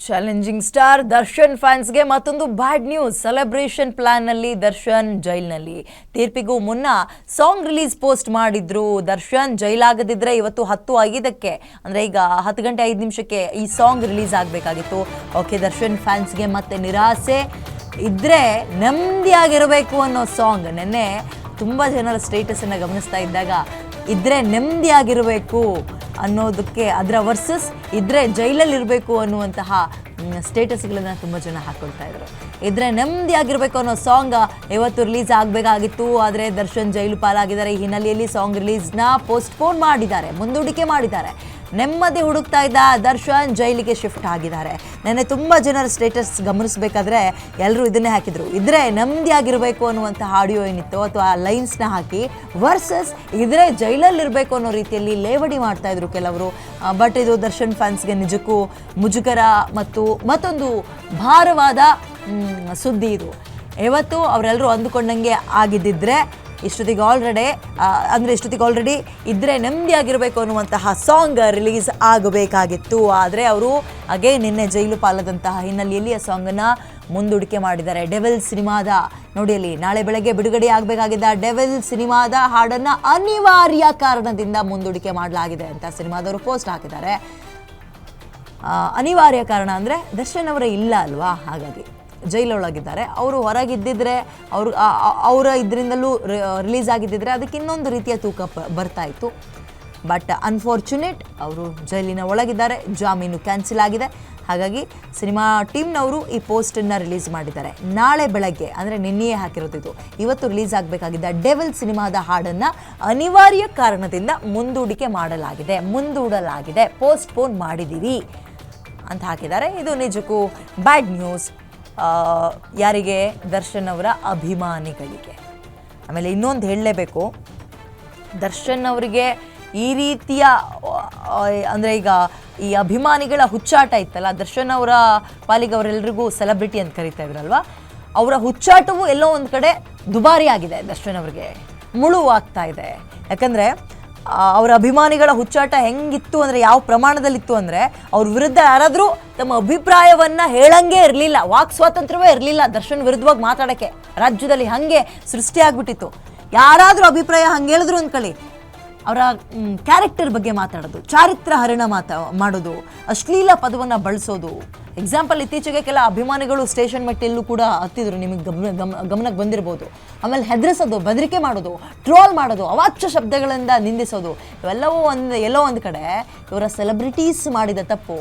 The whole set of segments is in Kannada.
ಚಾಲೆಂಜಿಂಗ್ ಸ್ಟಾರ್ ದರ್ಶನ್ ಫ್ಯಾನ್ಸ್ಗೆ ಮತ್ತೊಂದು ಬ್ಯಾಡ್ ನ್ಯೂಸ್. ಸೆಲೆಬ್ರೇಷನ್ ಪ್ಲಾನ್ನಲ್ಲಿ ದರ್ಶನ್ ಜೈಲ್ನಲ್ಲಿ. ತೀರ್ಪಿಗೂ ಮುನ್ನ ಸಾಂಗ್ ರಿಲೀಸ್ ಪೋಸ್ಟ್ ಮಾಡಿದ್ರು. ದರ್ಶನ್ ಜೈಲಾಗದಿದ್ರೆ ಇವತ್ತು 10:05ಕ್ಕೆ ಅಂದರೆ ಈಗ 10 ಗಂಟೆ 5 ನಿಮಿಷಕ್ಕೆ ಈ ಸಾಂಗ್ ರಿಲೀಸ್ ಆಗಬೇಕಾಗಿತ್ತು. ಓಕೆ, ದರ್ಶನ್ ಫ್ಯಾನ್ಸ್ಗೆ ಮತ್ತೆ ನಿರಾಸೆ. ಇದ್ರೆ ನೆಮ್ಮದಿಯಾಗಿರಬೇಕು ಅನ್ನೋ ಸಾಂಗ್ ನೆನ್ನೆ ತುಂಬ ಜನರ ಸ್ಟೇಟಸನ್ನು ಗಮನಿಸ್ತಾ ಇದ್ದಾಗ ಇದ್ರೆ ನೆಮ್ಮದಿಯಾಗಿರಬೇಕು ಅನ್ನೋದಕ್ಕೆ ಅದರ ವರ್ಸಸ್ ಇದ್ರೆ ಜೈಲಲ್ಲಿರಬೇಕು ಅನ್ನುವಂತಹ ಸ್ಟೇಟಸ್ಗಳನ್ನು ತುಂಬ ಜನ ಹಾಕ್ಕೊಳ್ತಾ ಇದ್ರು. ಇದ್ರೆ ನೆಮ್ಮದಿಯಾಗಿರಬೇಕು ಅನ್ನೋ ಸಾಂಗ್ ಇವತ್ತು ರಿಲೀಸ್ ಆಗಬೇಕಾಗಿತ್ತು. ಆದರೆ ದರ್ಶನ್ ಜೈಲು ಪಾಲಾಗಿದ್ದಾರೆ. ಈ ಹಿನ್ನೆಲೆಯಲ್ಲಿ ಸಾಂಗ್ ರಿಲೀಸ್ನ ಪೋಸ್ಟ್ಪೋನ್ ಮಾಡಿದ್ದಾರೆ, ಮುಂದೂಡಿಕೆ ಮಾಡಿದ್ದಾರೆ. ನೆಮ್ಮದಿ ಹುಡುಕ್ತಾ ಇದ್ದ ದರ್ಶನ್ ಜೈಲಿಗೆ ಶಿಫ್ಟ್ ಆಗಿದ್ದಾರೆ. ನೆನ್ನೆ ತುಂಬ ಜನರ ಸ್ಟೇಟಸ್ ಗಮನಿಸಬೇಕಾದ್ರೆ ಎಲ್ಲರೂ ಇದನ್ನೇ ಹಾಕಿದ್ರು. ಇದ್ರೆ ನೆಮ್ಮದಿಯಾಗಿರಬೇಕು ಅನ್ನುವಂತಹ ಆಡಿಯೋ ಏನಿತ್ತು ಅಥವಾ ಆ ಲೈನ್ಸ್ನ ಹಾಕಿ ವರ್ಸಸ್ ಇದ್ರೆ ಜೈಲಲ್ಲಿರಬೇಕು ಅನ್ನೋ ರೀತಿಯಲ್ಲಿ ಲೇವಡಿ ಮಾಡ್ತಾ ಇದ್ರು ಕೆಲವರು. ಬಟ್ ಇದು ದರ್ಶನ್ ಫ್ಯಾನ್ಸ್ಗೆ ನಿಜಕ್ಕೂ ಮುಜುಗರ ಮತ್ತು ಮತ್ತೊಂದು ಭಾರವಾದ ಸುದ್ದಿ ಇದು. ಇವತ್ತು ಅವರೆಲ್ಲರೂ ಅಂದುಕೊಂಡಂಗೆ ಆಗಿದ್ದಿದ್ರೆ ಇಷ್ಟೊತ್ತಿಗೆ ಆಲ್ರೆಡಿ ಇದ್ರೆ ನೆಮ್ಮದಿಯಾಗಿರಬೇಕು ಅನ್ನುವಂತಹ ಸಾಂಗ್ ರಿಲೀಸ್ ಆಗಬೇಕಾಗಿತ್ತು. ಆದರೆ ಅವರು ನಿನ್ನೆ ಜೈಲು ಪಾಲಾದಂತಹ ಹಿನ್ನೆಲೆಯಲ್ಲಿ ಆ ಸಾಂಗನ್ನು ಮುಂದೂಡಿಕೆ ಮಾಡಿದ್ದಾರೆ. ಡೆವಿಲ್ ಸಿನಿಮಾದ ನೋಡಿ ಅಲ್ಲಿ ನಾಳೆ ಬೆಳಗ್ಗೆ ಬಿಡುಗಡೆ ಆಗಬೇಕಾಗಿದ್ದ ಡೆವಿಲ್ ಸಿನಿಮಾದ ಹಾಡನ್ನು ಅನಿವಾರ್ಯ ಕಾರಣದಿಂದ ಮುಂದೂಡಿಕೆ ಮಾಡಲಾಗಿದೆ ಅಂತ ಸಿನಿಮಾದವರು ಪೋಸ್ಟ್ ಹಾಕಿದ್ದಾರೆ. ಅನಿವಾರ್ಯ ಕಾರಣ ಅಂದರೆ ದರ್ಶನ್ ಅವರೇ ಇಲ್ಲ ಅಲ್ವಾ, ಹಾಗಾಗಿ ಜೈಲೊಳಗಿದ್ದಾರೆ. ಅವರು ಹೊರಗಿದ್ದಿದ್ರೆ ಅವರ ಇದರಿಂದಲೂ ರಿಲೀಸ್ ಆಗಿದ್ದಿದ್ರೆ ಅದಕ್ಕೆ ಇನ್ನೊಂದು ರೀತಿಯ ತೂಕ ಬರ್ತಾ ಇತ್ತು. ಬಟ್ ಅನ್ಫಾರ್ಚುನೇಟ್ ಅವರು ಜೈಲಿನ ಒಳಗಿದ್ದಾರೆ, ಜಾಮೀನು ಕ್ಯಾನ್ಸಲ್ ಆಗಿದೆ. ಹಾಗಾಗಿ ಸಿನಿಮಾ ಟೀಮ್ನವರು ಈ ಪೋಸ್ಟನ್ನು ರಿಲೀಸ್ ಮಾಡಿದ್ದಾರೆ. ನಾಳೆ ಬೆಳಗ್ಗೆ ಅಂದರೆ ನಿನ್ನೆಯೇ ಹಾಕಿರೋದಿದ್ದು, ಇವತ್ತು ರಿಲೀಸ್ ಆಗಬೇಕಾಗಿದ್ದ ಡೆವಿಲ್ ಸಿನಿಮಾದ ಹಾಡನ್ನು ಅನಿವಾರ್ಯ ಕಾರಣದಿಂದ ಮುಂದೂಡಲಾಗಿದೆ, ಪೋಸ್ಟ್ಪೋನ್ ಮಾಡಿದ್ದೀವಿ ಅಂತ ಹಾಕಿದ್ದಾರೆ. ಇದು ನಿಜಕ್ಕೂ ಬ್ಯಾಡ್ ನ್ಯೂಸ್. ಯಾರಿಗೆ? ದರ್ಶನ್ ಅವರ ಅಭಿಮಾನಿಗಳಿಗೆ. ಆಮೇಲೆ ಇನ್ನೊಂದು ಹೇಳಲೇಬೇಕು, ದರ್ಶನ್ ಅವರಿಗೆ ಈ ರೀತಿಯ ಅಂದರೆ ಈಗ ಈ ಅಭಿಮಾನಿಗಳ ಹುಚ್ಚಾಟ ಇತ್ತಲ್ಲ, ದರ್ಶನ್ ಅವರ ಪಾಲಿಗೆ ಅವರೆಲ್ಲರಿಗೂ ಸೆಲೆಬ್ರಿಟಿ ಅಂತ ಕರೀತಾ ಇದ್ರಲ್ವ, ಅವರ ಹುಚ್ಚಾಟವು ಎಲ್ಲೋ ಒಂದು ಕಡೆ ದುಬಾರಿ ಆಗಿದೆ. ದರ್ಶನ್ ಅವರಿಗೆ ಮುಳುವಾಗ್ತಾ ಇದೆ. ಯಾಕಂದರೆ ಅವರ ಅಭಿಮಾನಿಗಳ ಹುಚ್ಚಾಟ ಹೆಂಗಿತ್ತು ಅಂದರೆ, ಯಾವ ಪ್ರಮಾಣದಲ್ಲಿತ್ತು ಅಂದರೆ, ಅವ್ರ ವಿರುದ್ಧ ಯಾರಾದರೂ ತಮ್ಮ ಅಭಿಪ್ರಾಯವನ್ನು ಹೇಳಂಗೆ ಇರಲಿಲ್ಲ, ವಾಕ್ ಸ್ವಾತಂತ್ರ್ಯವೇ ಇರಲಿಲ್ಲ ದರ್ಶನ್ ವಿರುದ್ಧವಾಗಿ ಮಾತಾಡೋಕ್ಕೆ. ರಾಜ್ಯದಲ್ಲಿ ಹಾಗೆ ಸೃಷ್ಟಿಯಾಗ್ಬಿಟ್ಟಿತ್ತು. ಯಾರಾದರೂ ಅಭಿಪ್ರಾಯ ಹಂಗೆ ಹೇಳಿದ್ರು ಅಂದ್ಕೊಳ್ಳಿ, ಅವರ ಕ್ಯಾರೆಕ್ಟರ್ ಬಗ್ಗೆ ಮಾತಾಡೋದು, ಚಾರಿತ್ರ ಹರಣ ಮಾಡೋದು, ಅಶ್ಲೀಲ ಪದವನ್ನು ಬಳಸೋದು. ಎಕ್ಸಾಂಪಲ್, ಇತ್ತೀಚೆಗೆ ಕೆಲ ಅಭಿಮಾನಿಗಳು ಸ್ಟೇಷನ್ ಮೆಟ್ಟೆಲ್ಲೂ ಕೂಡ ಹತ್ತಿದ್ರು, ನಿಮಗೆ ಗಮನಕ್ಕೆ ಬಂದಿರ್ಬೋದು. ಆಮೇಲೆ ಹೆದರಿಸೋದು, ಬೆದರಿಕೆ ಮಾಡೋದು, ಟ್ರೋಲ್ ಮಾಡೋದು, ಅವಾಚ್ಯ ಶಬ್ದಗಳಿಂದ ನಿಂದಿಸೋದು, ಇವೆಲ್ಲವೂ ಎಲ್ಲೋ ಒಂದು ಕಡೆ ಇವರ ಸೆಲೆಬ್ರಿಟೀಸ್ ಮಾಡಿದ ತಪ್ಪು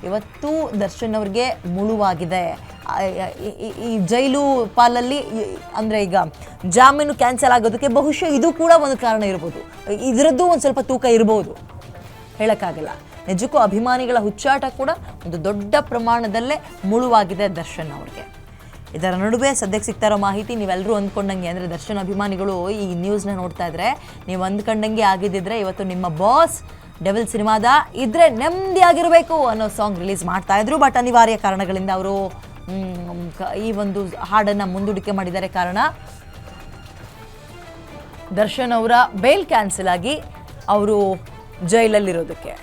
ಇವತ್ತು ದರ್ಶನ್ ಅವ್ರಿಗೆ ಮುಳುವಾಗಿದೆ. ಈ ಜೈಲು ಪಾಲಲ್ಲಿ ಅಂದರೆ ಈಗ ಜಾಮೀನು ಕ್ಯಾನ್ಸಲ್ ಆಗೋದಕ್ಕೆ ಬಹುಶಃ ಇದು ಕೂಡ ಒಂದು ಕಾರಣ ಇರ್ಬೋದು. ಇದರದ್ದು ಒಂದು ಸ್ವಲ್ಪ ತೂಕ ಇರ್ಬೋದು, ಹೇಳೋಕ್ಕಾಗಲ್ಲ. ನಿಜಕ್ಕೂ ಅಭಿಮಾನಿಗಳ ಹುಚ್ಚಾಟ ಕೂಡ ಒಂದು ದೊಡ್ಡ ಪ್ರಮಾಣದಲ್ಲೇ ಮುಳುವಾಗಿದೆ ದರ್ಶನ್ ಅವ್ರಿಗೆ. ಇದರ ನಡುವೆ ಸದ್ಯಕ್ಕೆ ಸಿಗ್ತಾ ಇರೋ ಮಾಹಿತಿ ನೀವೆಲ್ಲರೂ ಅಂದ್ಕೊಂಡಂಗೆ, ಅಂದರೆ ದರ್ಶನ್ ಅಭಿಮಾನಿಗಳು ಈ ನ್ಯೂಸ್ನ ನೋಡ್ತಾ ಇದ್ರೆ ನೀವು ಅಂದ್ಕೊಂಡಂಗೆ ಆಗಿದ್ದಿದ್ರೆ ಇವತ್ತು ನಿಮ್ಮ ಬಾಸ್ ಡೆವಿಲ್ ಸಿನಿಮಾದ ಇದ್ರೆ ನೆಮ್ಮದಿಯಾಗಿರಬೇಕು ಅನ್ನೋ ಸಾಂಗ್ ರಿಲೀಸ್ ಮಾಡ್ತಾ ಇದ್ರು. ಬಟ್ ಅನಿವಾರ್ಯ ಕಾರಣಗಳಿಂದ ಅವರು ಈ ಒಂದು ಹಾಡನ್ನು ಮುಂದೂಡಿಕೆ ಮಾಡಿದ್ದಾರೆ. ಕಾರಣ ದರ್ಶನ್ ಅವರ ಬೇಲ್ ಕ್ಯಾನ್ಸಲ್ ಆಗಿ ಅವರು ಜೈಲಲ್ಲಿರೋದಕ್ಕೆ.